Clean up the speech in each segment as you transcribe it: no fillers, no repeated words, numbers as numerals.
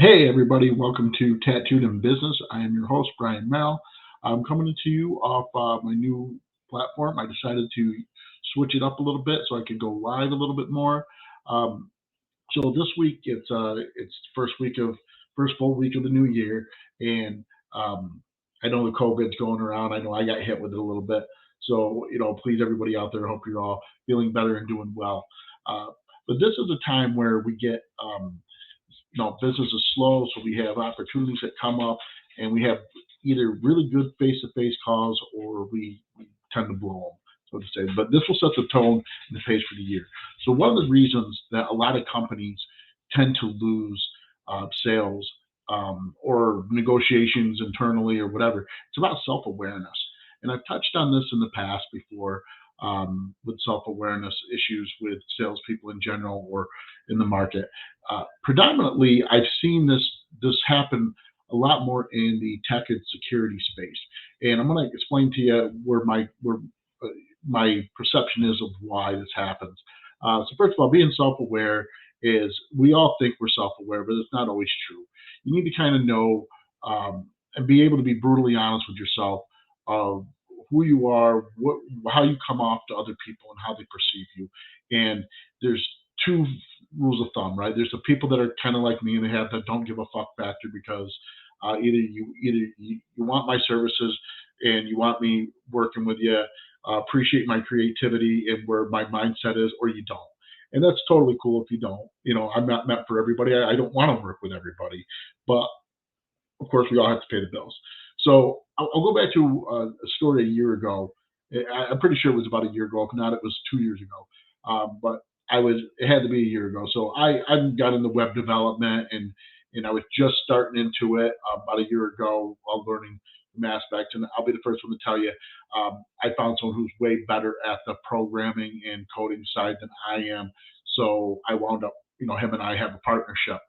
Hey, everybody, welcome to Tattooed in Business. I am your host, Brian Mel. I'm coming to you off my new platform. I decided to switch it up a little bit so I could go live a little bit more. Um, so this week it's first full week of the new year, and um, I know the COVID's going around. I know I got hit with it a little bit. So please everybody out there, I hope you're all feeling better and doing well. Uh, but this is a time where we get business is slow, so we have opportunities that come up, and we have either really good face-to-face calls or we tend to blow them, so to say. But this will set the tone and the pace for the year. So one of the reasons that a lot of companies tend to lose sales or negotiations internally or whatever, it's about self-awareness. And I've touched on this in the past before with self-awareness issues with salespeople in general or in the market. Predominantly, I've seen this happen a lot more in the tech and security space, and I'm going to explain to you uh, my perception is of why this happens. So first of all, being self-aware is we all think we're self-aware, but it's not always true. You need to kind of know and be able to be brutally honest with yourself of who you are, how you come off to other people, and how they perceive you. And there's two rules of thumb, right? There's the people that are kind of like me and they have that don't give a fuck factor because either you want my services and you want me working with you, appreciate my creativity and where my mindset is, or you don't. And that's totally cool if you don't. I'm not meant for everybody. I don't want to work with everybody, but of course we all have to pay the bills. So I'll go back to a story a year ago. I'm pretty sure it was about a year ago. If not, it was 2 years ago. But it had to be a year ago. So I got into web development and I was just starting into it about a year ago while learning some aspects. And I'll be the first one to tell you, I found someone who's way better at the programming and coding side than I am. So I wound up, him and I have a partnership.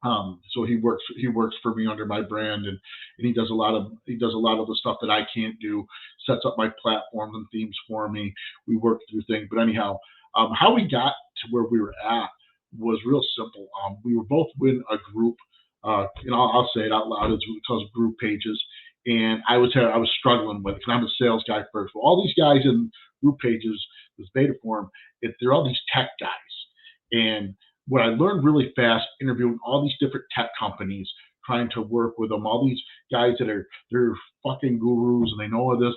So he works for me under my brand, and he does a lot of the stuff that I can't do. Sets up my platforms and themes for me. We work through things. But anyhow, how we got to where we were at was real simple. We were both in a group. I'll say it out loud. It's because group pages, and I was struggling with it because I'm a sales guy first. Well, all these guys in group pages, this beta form, they're all these tech guys, and what I learned really fast interviewing all these different tech companies, trying to work with them, all these guys they're fucking gurus and they know all this.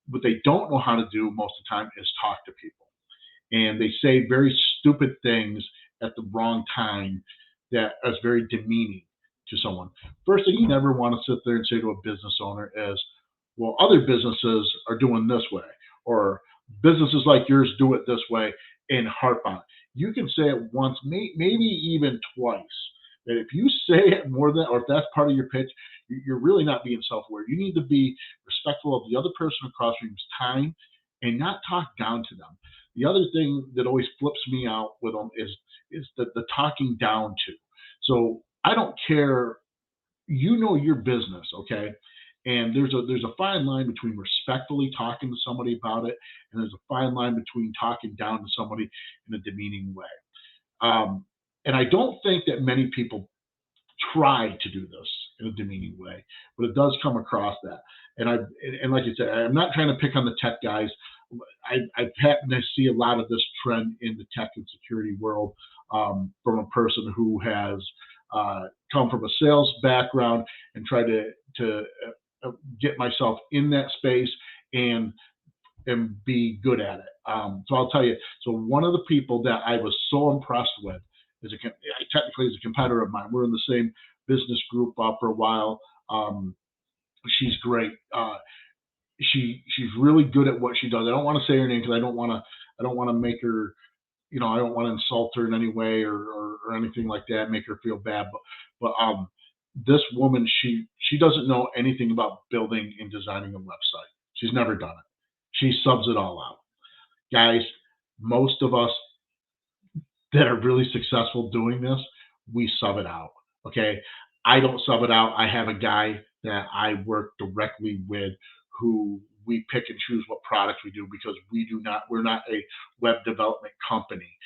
What they don't know how to do most of the time is talk to people. And they say very stupid things at the wrong time that is very demeaning to someone. First thing you never want to sit there and say to a business owner is, well, other businesses are doing this way, or businesses like yours do it this way, and harp on it. You can say it once, maybe even twice. That if you say it more than, or if that's part of your pitch, you're really not being self-aware. You need to be respectful of the other person across from you's time and not talk down to them. The other thing that always flips me out with them is the talking down to. So I don't care, your business, okay? And there's a fine line between respectfully talking to somebody about it, and there's a fine line between talking down to somebody in a demeaning way. Um, and I don't think that many people try to do this in a demeaning way, but it does come across that. And like you said, I'm not trying to pick on the tech guys. I happen to see a lot of this trend in the tech and security world from a person who has come from a sales background and tried to get myself in that space and be good at it. So I'll tell you. So one of the people that I was so impressed with technically is a competitor of mine. We're in the same business group for a while. She's great. She's really good at what she does. I don't want to say her name because I don't want to make her. I don't want to insult her in any way or anything like that, make her feel bad. But this woman, she doesn't know anything about building and designing a website. She's never done it. She subs it all out. Guys, most of us that are really successful doing this, we sub it out. Okay. I don't sub it out. I have a guy that I work directly with who we pick and choose what products we do because we're not a web development company.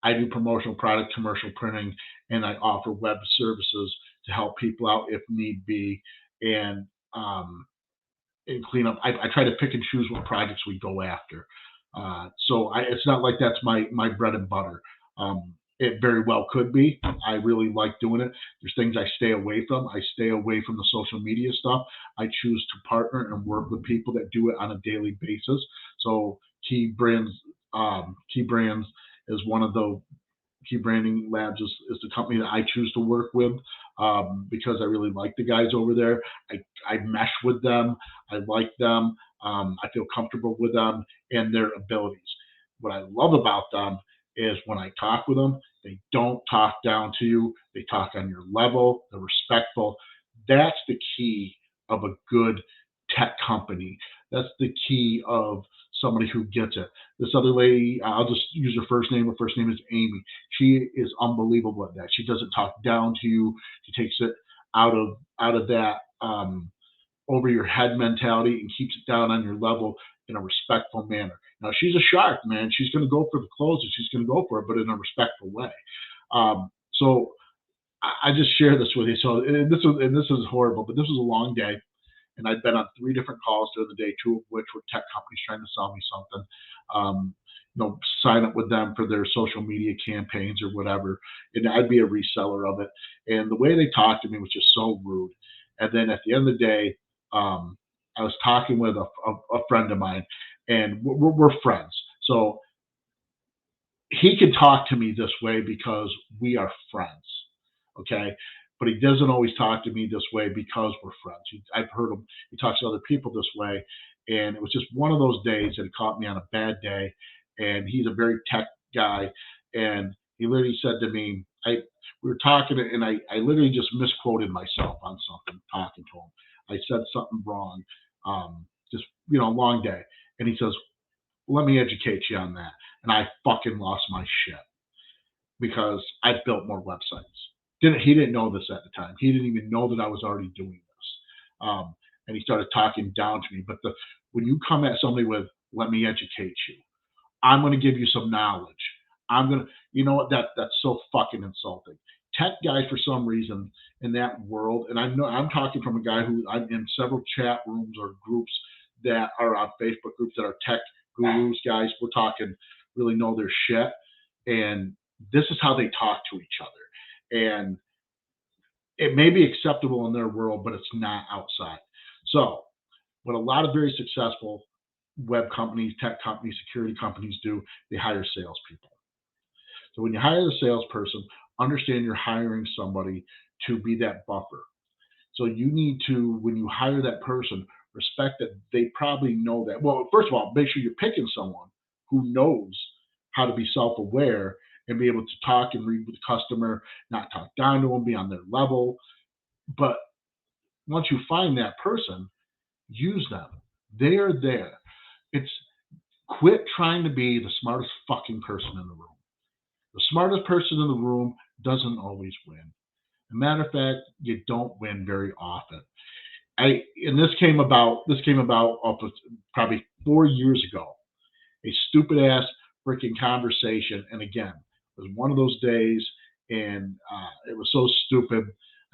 I do promotional product, commercial printing, and I offer web services to help people out if need be, and um, and clean up. I try to pick and choose what projects we go after. It's not like that's my bread and butter. It very well could be. I really like doing it. There's things I stay away from. I stay away from the social media stuff. I choose to partner and work with people that do it on a daily basis. So Key Brands is one of the Key Branding Labs is the company that I choose to work with because I really like the guys over there. I mesh with them. I like them. I feel comfortable with them and their abilities. What I love about them is when I talk with them, they don't talk down to you. They talk on your level. They're respectful. That's the key of a good tech company. That's the key of somebody who gets it. This other lady, I'll just use her first name. Her first name is Amy. She is unbelievable at that. She doesn't talk down to you. She takes it out of that over your head mentality and keeps it down on your level in a respectful manner. Now she's a shark, man. She's going to go for the clothes and she's going to go for it, but in a respectful way. So I just share this with you. So this is horrible, but this was a long day, and I'd been on 3 different calls during the day, 2 of which were tech companies trying to sell me something. Sign up with them for their social media campaigns or whatever, and I'd be a reseller of it. And the way they talked to me was just so rude. And then at the end of the day, I was talking with a friend of mine, and we're friends. So he can talk to me this way because we are friends, okay? But he doesn't always talk to me this way because we're friends. I've heard him, he talks to other people this way, and it was just one of those days that he caught me on a bad day, and he's a very tech guy, and he literally said to me, we were talking, and I literally just misquoted myself on something talking to him. I said something wrong, just, long day. And he says, let me educate you on that. And I fucking lost my shit because I built more websites. He didn't know this at the time. He didn't even know that I was already doing this. And he started talking down to me. But when you come at somebody with, let me educate you, I'm going to give you some knowledge. I'm going to, you know what, that's so fucking insulting. Tech guys, for some reason, in that world, and I'm talking from a guy who I'm in several chat rooms or groups that are on Facebook groups that are tech gurus, guys. We're talking really know their shit, and this is how they talk to each other. And it may be acceptable in their world, but it's not outside. So, what a lot of very successful web companies, tech companies, security companies do, they hire salespeople. So when you hire the salesperson, understand you're hiring somebody to be that buffer. So you need to, when you hire that person, respect that they probably know that. Well, first of all, make sure you're picking someone who knows how to be self-aware and be able to talk and read with the customer, not talk down to them, be on their level. But once you find that person, use them. They are there. It's quit trying to be the smartest fucking person in the room. The smartest person in the room doesn't always win. As a matter of fact, you don't win very often. This came about probably 4 years ago. A stupid ass freaking conversation, and again, it was one of those days, and it was so stupid.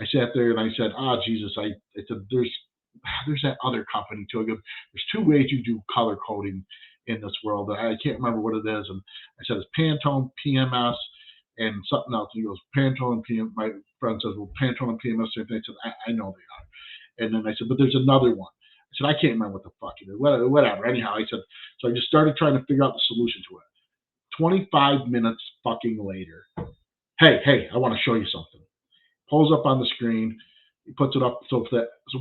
I sat there and I said, Jesus, I said, there's that other company too. I go, there's 2 ways you do color coding in this world. I can't remember what it is. And I said, it's Pantone, PMS, and something else. And he goes, Pantone and PMS. My friend says, well, Pantone and PMS, same thing. I said, I know they are. And then I said, but there's another one. I said, I can't remember what the fuck it is. Whatever. Anyhow, I said, so I just started trying to figure out the solution to it. 25 minutes fucking later, hey, I want to show you something. Pulls up on the screen. He puts it up so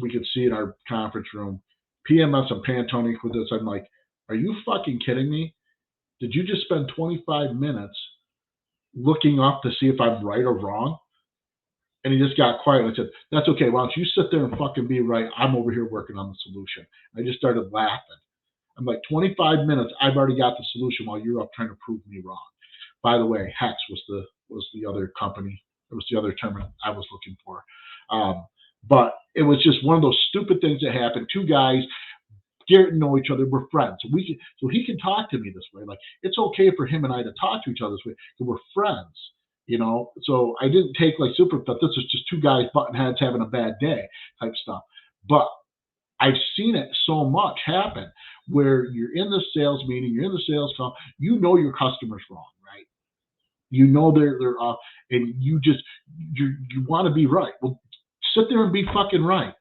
we could see in our conference room. PMS and Pantone with this. I'm like, are you fucking kidding me? Did you just spend 25 minutes looking up to see if I'm right or wrong? And he just got quiet and I said, that's okay. Why don't you sit there and fucking be right? I'm over here working on the solution. I just started laughing. I'm like, 25 minutes, I've already got the solution while you're up trying to prove me wrong. By the way, Hex was the other company. It was the other term I was looking for. But it was just one of those stupid things that happened. 2 guys Garrett and know each other. We're friends. So he can talk to me this way. Like it's okay for him and I to talk to each other this way. So we're friends. So I didn't take like super that this is just two guys button heads having a bad day type stuff. But I've seen it so much happen where you're in the sales meeting, you're in the sales call, your customer's wrong, right? They're off, and you want to be right. Well, sit there and be fucking right,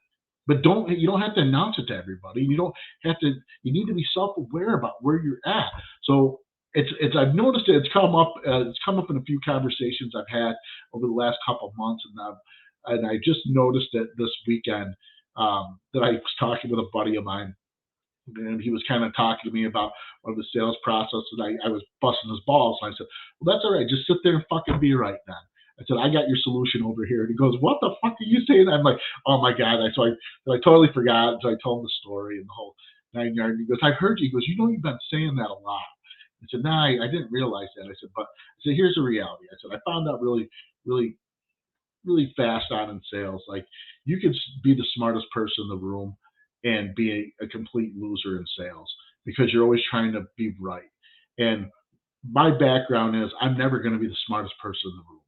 but you don't have to announce it to everybody. You don't have to. You need to be self-aware about where you're at. So it's I've noticed it's come up. It's come up in a few conversations I've had over the last couple of months, and I just noticed it this weekend that I was talking with a buddy of mine, and he was kind of talking to me about one of the sales process, and I was busting his balls. And I said, "Well, that's all right. Just sit there and fucking be right then." I said, "I got your solution over here." And he goes, "What the fuck are you saying?" I'm like, "Oh my god!" So I totally forgot. So I told him the story and the whole 9 yards. He goes, "I've heard you." He goes, "You've been saying that a lot." I said, "Nah, I didn't realize that." I said, "Here's the reality." I said, "I found out really, really, really fast on in sales. Like you can be the smartest person in the room and be a complete loser in sales because you're always trying to be right." And my background is I'm never going to be the smartest person in the room.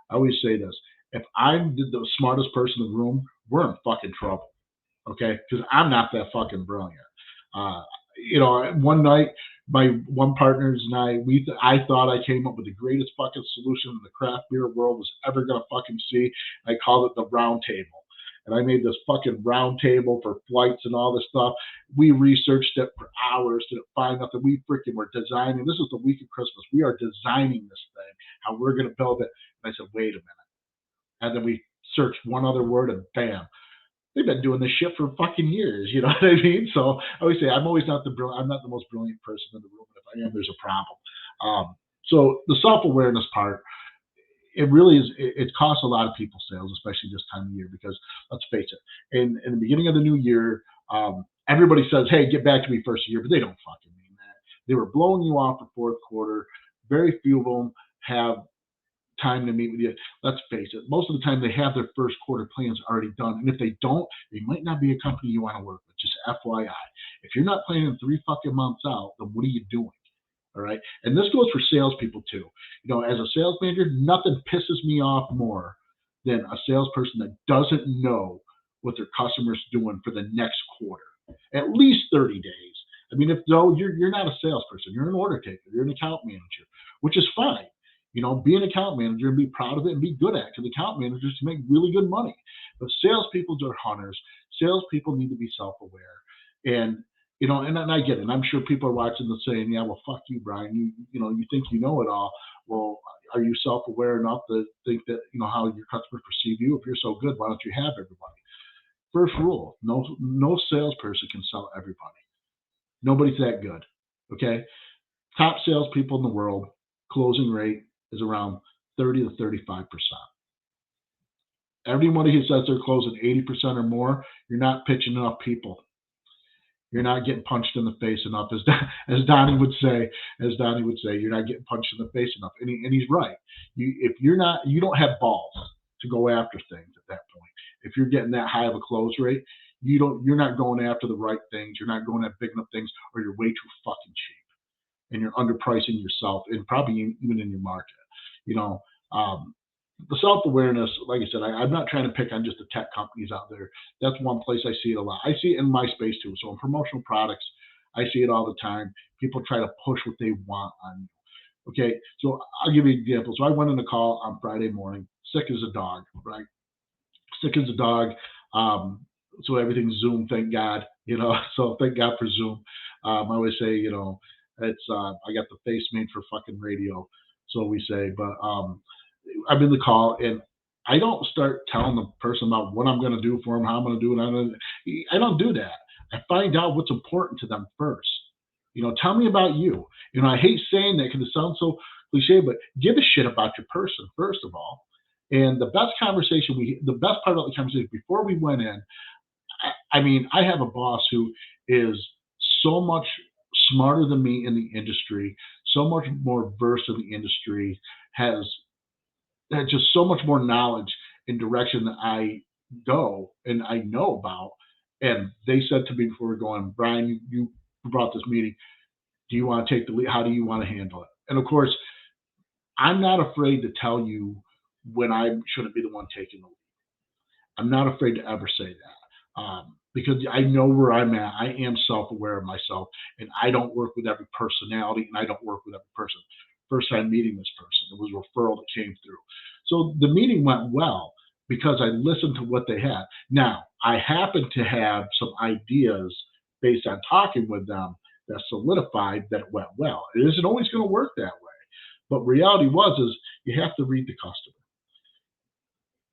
I always say this: if I'm the smartest person in the room, we're in fucking trouble. Okay, because I'm not that fucking brilliant. Uh, one night my one partners and I thought I came up with the greatest fucking solution the craft beer world was ever gonna fucking see. I called it the round table. And I made this fucking round table for flights and all this stuff. We researched it for hours to find out that we freaking were designing. This is the week of Christmas. We are designing this thing, how we're going to build it. And I said, wait a minute. And then we searched one other word and bam, they've been doing this shit for fucking years. You know what I mean? So I always say I'm not the most brilliant person in the room. But if I am, there's a problem. So the self-awareness part, it really is. It costs a lot of people sales, especially this time of year, because let's face it, in the beginning of the new year, everybody says, "Hey, get back to me first of the year," but they don't fucking mean that. They were blowing you off for fourth quarter. Very few of them have time to meet with you. Let's face it, most of the time they have their first quarter plans already done. And if they don't, they might not be a company you want to work with. Just FYI. If you're not planning 3 fucking months out, then what are you doing? All right. And this goes for salespeople too. As a sales manager, nothing pisses me off more than a salesperson that doesn't know what their customer's doing for the next quarter. At least 30 days. I mean, if no, you're not a salesperson, you're an order taker, you're an account manager, which is fine. Be an account manager and be proud of it and be good at it. Because account managers can make really good money. But salespeople are hunters. Salespeople need to be self-aware. And and I get it. And I'm sure people are watching this saying, "Yeah, well, fuck you, Brian. You think you know it all. Well, are you self-aware enough to think that how your customers perceive you? If you're so good, why don't you have everybody?" First rule: no salesperson can sell everybody. Nobody's that good. Okay, top salespeople in the world closing rate is around 30 to 35%. Everybody who says they're closing 80% or more, you're not pitching enough people. You're not getting punched in the face enough, as Donnie would say. You're not getting punched in the face enough, and he's right. You don't have balls to go after things at that point. If you're getting that high of a close rate, you're not going after the right things. You're not going after big enough things, or you're way too fucking cheap, and you're underpricing yourself, and probably even in your market. You know, the self-awareness, like I said, I'm not trying to pick on just the tech companies out there. That's one place I see it a lot. I see it in my space too. So in promotional products, I see it all the time. People try to push what they want on you. Okay, so I'll give you an example. So I went on a call on Friday morning, sick as a dog, right? Sick as a dog. So everything's Zoom, thank God. So thank God for Zoom. I always say, it's I got the face made for fucking radio, so we say. But I'm in the call and I don't start telling the person about what I'm going to do for them, how I'm going to do it. I don't do that. I find out what's important to them first. Tell me about you. I hate saying that because it sounds so cliche, but give a shit about your person first of all. And the best part of the conversation before we went in, I mean, I have a boss who is so much smarter than me in the industry, so much more versed in the industry, has just so much more knowledge and direction that I go and I know about. And they said to me before we're going, Brian, you brought this meeting. Do you want to take the lead? How do you want to handle it? And of course, I'm not afraid to tell you when I shouldn't be the one taking the lead. I'm not afraid to ever say that because I know where I'm at. I am self aware of myself, and I don't work with every personality, and I don't work with every person. First time meeting this person, it was a referral that came through. So the meeting went well because I listened to what they had. Now, I happen to have some ideas based on talking with them that solidified that it went well. It isn't always going to work that way. But reality was is you have to read the customer.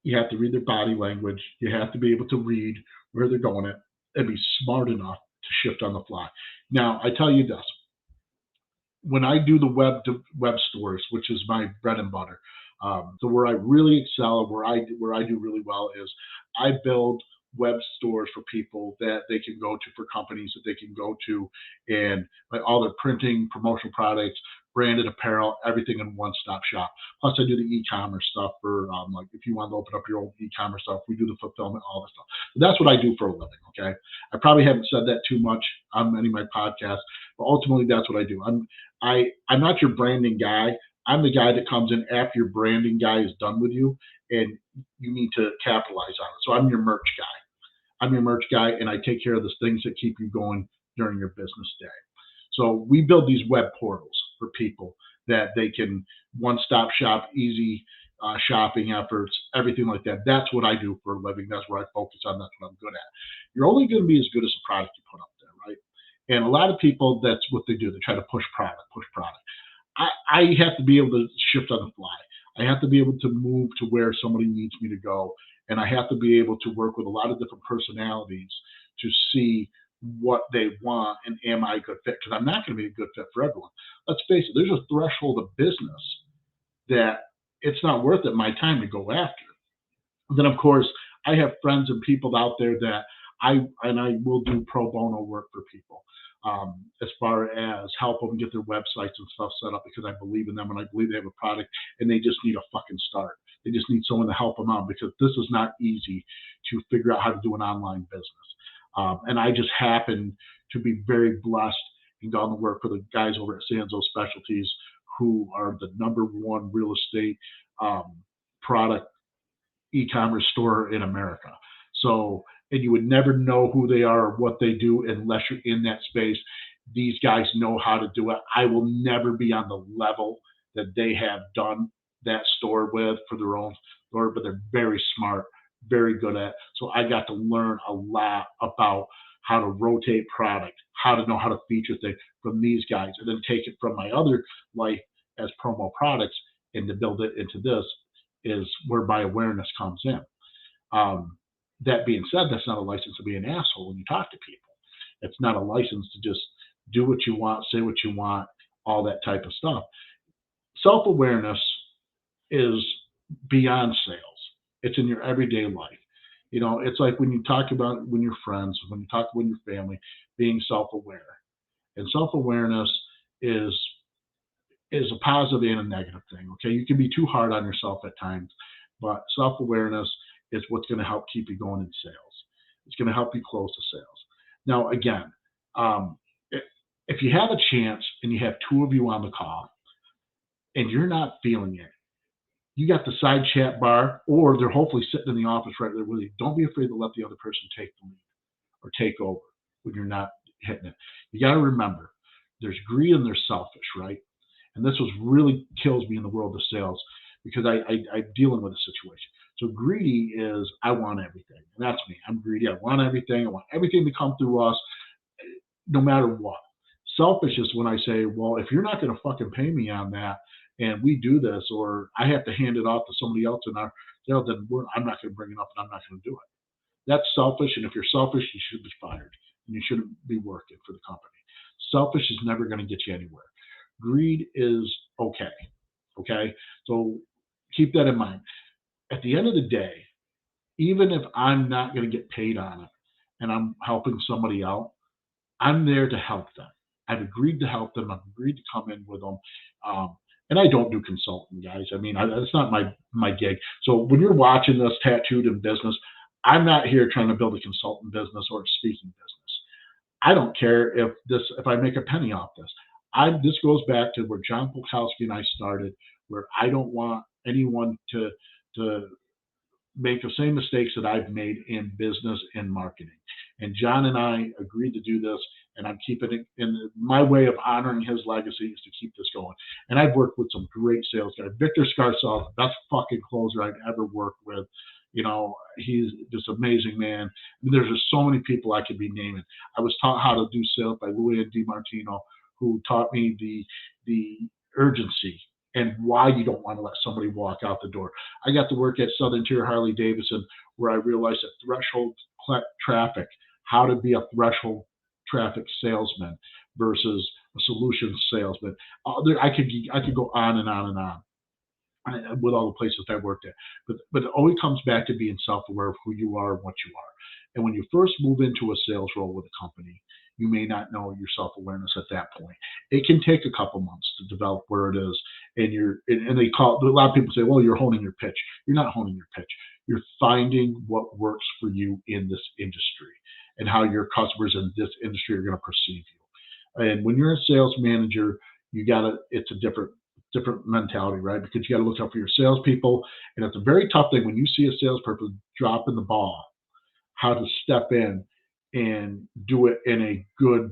You have to read their body language. You have to be able to read where they're going at and be smart enough to shift on the fly. Now, I tell you this: when I do the web stores, which is my bread and butter, so where I really excel, where I do really well is I build web stores for people that they can go to, for companies that they can go to, and like all their printing, promotional products, branded apparel, everything in one stop shop. Plus, I do the e-commerce stuff for like if you want to open up your own e-commerce stuff, we do the fulfillment, all this stuff. So that's what I do for a living. Okay, I probably haven't said that too much on any of my podcasts, but ultimately that's what I do. I'm not your branding guy. I'm the guy that comes in after your branding guy is done with you, and you need to capitalize on it. So I'm your merch guy. I'm your merch guy, and I take care of the things that keep you going during your business day. So we build these web portals for people that they can one-stop shop, easy shopping efforts, everything like that. That's what I do for a living. That's where I focus on. That's what I'm good at. You're only going to be as good as the product you put up there, right? And a lot of people, that's what they do. They try to push product, push product. I have to be able to shift on the fly. I have to be able to move to where somebody needs me to go. And I have to be able to work with a lot of different personalities to see what they want and am I a good fit? Because I'm not going to be a good fit for everyone. Let's face it, there's a threshold of business that it's not worth it my time to go after. And then of course I have friends and people out there that I will do pro bono work for people, as far as help them get their websites and stuff set up because I believe in them and I believe they have a product and they just need a fucking start. They just need someone to help them out because this is not easy to figure out how to do an online business. And I just happen to be very blessed and gone to work for the guys over at Sanzo Specialties, who are the number one real estate um, product e-commerce store in America. So, and you would never know who they are or what they do unless you're in that space. These guys know how to do it. I will never be on the level that they have done that store with for their own store, but they're very smart, very good at it. So I got to learn a lot about how to rotate product, how to know how to feature things from these guys, and then take it from my other life as promo products and to build it into this is where my awareness comes in. Um, that being said, that's not a license to be an asshole when you talk to people. It's not a license to just do what you want, say what you want, all that type of stuff. Self awareness is beyond sales. It's in your everyday life. You know, it's like when you talk about when you're friends, when you talk with your family, being self-aware. And self-awareness is is a positive and a negative thing. Okay, you can be too hard on yourself at times, but self-awareness is what's going to help keep you going in sales. It's going to help you close the sales. Now, again, um, if you have a chance and you have two of you on the call and you're not feeling it, you got the side chat bar, or they're hopefully sitting in the office right there with you. Don't be afraid to let the other person take the lead or take over when you're not hitting it. You got to remember, there's greed and there's selfish, right? And this was really kills me in the world of sales because I'm dealing with a situation. So greedy is I want everything, and that's me. I'm greedy. I want everything. I want everything to come through us, no matter what. Selfish is when I say, well, if you're not going to fucking pay me on that, and we do this, or I have to hand it off to somebody else in our, then I'm not going to bring it up, and I'm not going to do it. That's selfish, and if you're selfish, you should be fired, and you shouldn't be working for the company. Selfish is never going to get you anywhere. Greed is okay. Okay, so keep that in mind. At the end of the day, even if I'm not going to get paid on it, and I'm helping somebody out, I'm there to help them. I've agreed to help them. I've agreed to come in with them. And I don't do consulting, guys. I mean, that's not my gig. So when you're watching this Tattooed in Business, I'm not here trying to build a consultant business or a speaking business. I don't care if I make a penny off this. This goes back to where John Polkowski and I started, where I don't want anyone to make the same mistakes that I've made in business and marketing. And John and I agreed to do this, and I'm keeping it in my way of honoring his legacy is to keep this going. And I've worked with some great sales guys. Victor Scarsell, best fucking closer I've ever worked with. He's just an amazing man. There's just so many people I could be naming. I was taught how to do sales by Louis DiMartino, who taught me the urgency and why you don't want to let somebody walk out the door. I got to work at Southern Tier Harley Davidson, where I realized that threshold traffic, how to be a threshold traffic salesman versus a solution salesman. I could go on and on and on with all the places I worked at. But it always comes back to being self-aware of who you are and what you are. And when you first move into a sales role with a company, you may not know your self-awareness at that point. It can take a couple months to develop where it is. And they call a lot of people say, well, you're honing your pitch. You're not honing your pitch. You're finding what works for you in this industry and how your customers in this industry are going to perceive you. And when you're a sales manager, it's a different mentality, right? Because you got to look out for your salespeople. And it's a very tough thing when you see a salesperson dropping the ball, how to step in and do it in a good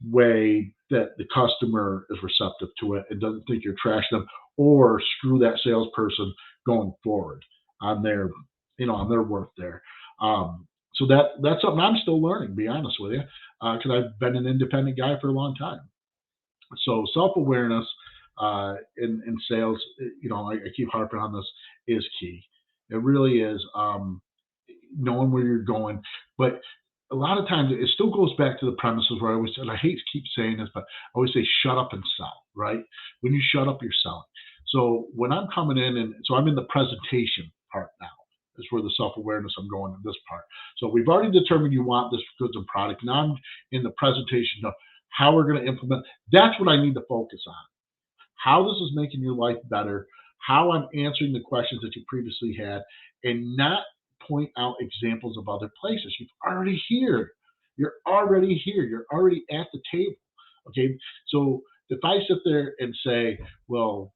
way that the customer is receptive to it and doesn't think you're trashing them or screw that salesperson going forward on their, on their worth there. So that's something I'm still learning, to be honest with you, because I've been an independent guy for a long time. So self-awareness in sales, I keep harping on this, is key. It really is. Knowing where you're going, but a lot of times it still goes back to the premises where I always said, I hate to keep saying this, but I always say, shut up and sell, right? When you shut up, you're selling. So when I'm coming in, and so I'm in the presentation part now, is where the self-awareness I'm going in this part. So we've already determined you want this goods and product. Now I'm in the presentation of how we're going to implement. That's what I need to focus on. How this is making your life better, how I'm answering the questions that you previously had, and not point out examples of other places. You're already here. You're already here. You're already at the table. Okay. So if I sit there and say, well,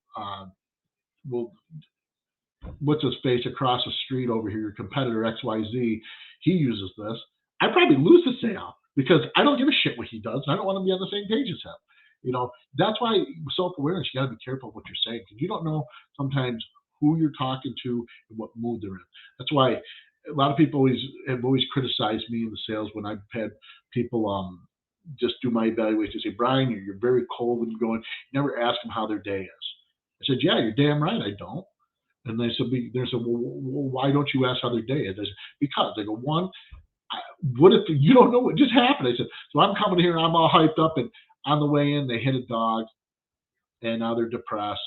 what's his face across the street over here, your competitor XYZ, he uses this, I probably lose the sale because I don't give a shit what he does. And I don't want to be on the same page as him. That's why self-awareness, you got to be careful what you're saying because you don't know sometimes who you're talking to and what mood they're in. That's why a lot of people have always criticized me in the sales when I've had people just do my evaluation. Say, Brian, you're very cold when you're going. You never ask them how their day is. I said, yeah, you're damn right I don't. And they said, well, why don't you ask how their day is? I said, because they go, one, what if you don't know what just happened? I said, so I'm coming here and I'm all hyped up, and on the way in, they hit a dog, and now they're depressed.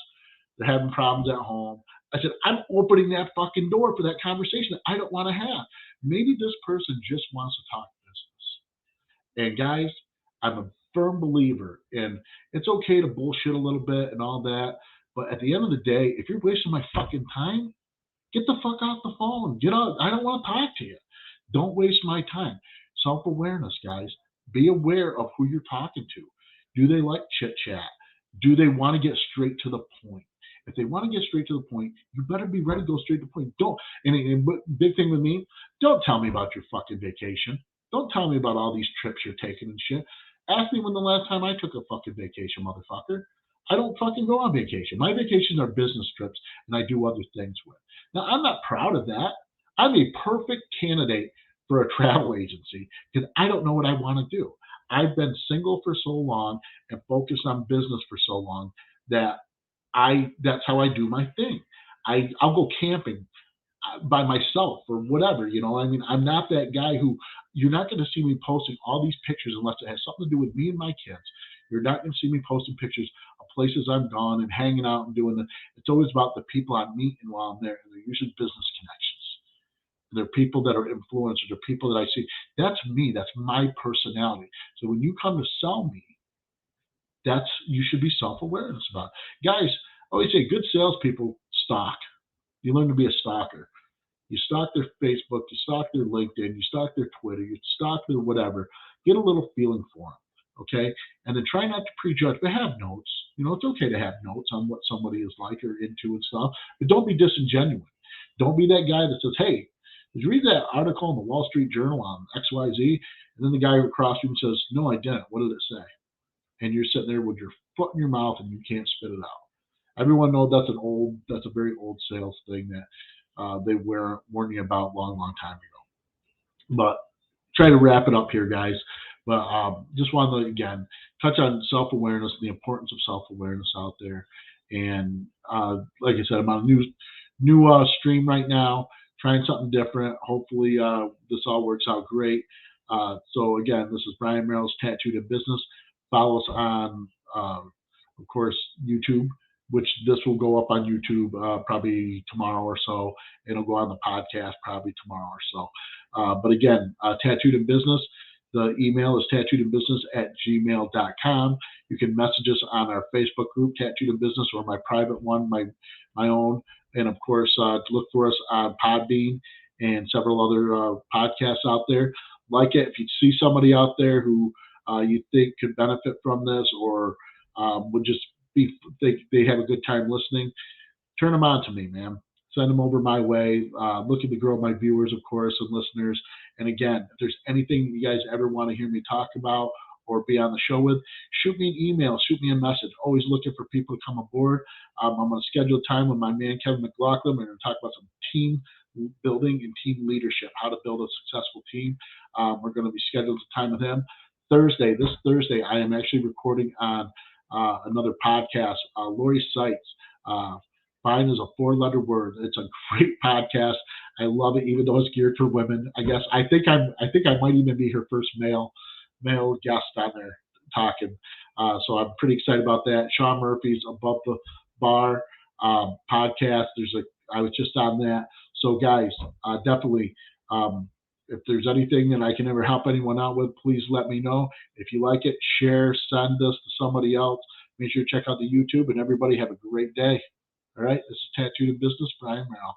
They're having problems at home. I said, I'm opening that fucking door for that conversation that I don't want to have. Maybe this person just wants to talk business. And guys, I'm a firm believer in it's okay to bullshit a little bit and all that. But at the end of the day, if you're wasting my fucking time, get the fuck off the phone. Get out. I don't want to talk to you. Don't waste my time. Self-awareness, guys. Be aware of who you're talking to. Do they like chit chat? Do they want to get straight to the point? If they want to get straight to the point, you better be ready to go straight to the point. Don't. And big thing with me, don't tell me about your fucking vacation. Don't tell me about all these trips you're taking and shit. Ask me when the last time I took a fucking vacation, motherfucker. I don't fucking go on vacation. My vacations are business trips, and I do other things with. Now, I'm not proud of that. I'm a perfect candidate for a travel agency because I don't know what I want to do. I've been single for so long and focused on business for so long that that's how I do my thing. I'll go camping by myself or whatever, I'm not that guy who you're not going to see me posting all these pictures unless it has something to do with me and my kids. You're not going to see me posting pictures of places I've gone and hanging out and doing it's always about the people I'm meeting while I'm there. And they're usually business connections. They're people that are influencers. They're people that I see. That's me. That's my personality. So when you come to sell me, you should be self-awareness about it. Guys, I always say good salespeople stalk. You learn to be a stalker. You stalk their Facebook, you stalk their LinkedIn, you stalk their Twitter, you stalk their whatever. Get a little feeling for them, okay? And then try not to prejudge, but have notes. You know, it's okay to have notes on what somebody is like or into and stuff, but don't be disingenuous. Don't be that guy that says, "Hey, did you read that article in the Wall Street Journal on XYZ?" And then the guy across from you says, "No, I didn't. What did it say?" And you're sitting there with your foot in your mouth and you can't spit it out. Everyone knows that's a very old sales thing that they were warning you about a long, long time ago. But try to wrap it up here, guys. But just wanted to again touch on self-awareness, the importance of self-awareness out there. And like I said, I'm on a new stream right now, trying something different. Hopefully, this all works out great. So again, this is Brian Merrill's Tattooed in Business. Follow us on, of course, YouTube, which this will go up on YouTube probably tomorrow or so. It'll go on the podcast probably tomorrow or so. But again, Tattooed in Business. The email is tattooedinbusiness@gmail.com. You can message us on our Facebook group, Tattooed in Business, or my private one, my own. And of course, look for us on Podbean and several other podcasts out there. Like it. If you see somebody out there who you think could benefit from this or would just think they have a good time listening, turn them on to me, man. Send them over my way. Looking to grow my viewers, of course, and listeners. And again, if there's anything you guys ever want to hear me talk about or be on the show with, shoot me an email, shoot me a message. Always looking for people to come aboard. I'm going to schedule time with my man, Kevin McLaughlin. We're going to talk about some team building and team leadership, how to build a successful team. We're going to be scheduled time with him. This Thursday, I am actually recording on another podcast, Lori Seitz. Fine is a four-letter word. It's a great podcast. I love it, even though it's geared for women. I guess I think I might even be her first male guest on there talking. So I'm pretty excited about that. Sean Murphy's Above the Bar podcast. I was just on that. So guys, definitely. If there's anything that I can ever help anyone out with, please let me know. If you like it, share, send this to somebody else. Make sure you check out the YouTube, and everybody have a great day. All right, this is Tattooed in Business, Brian Merrill.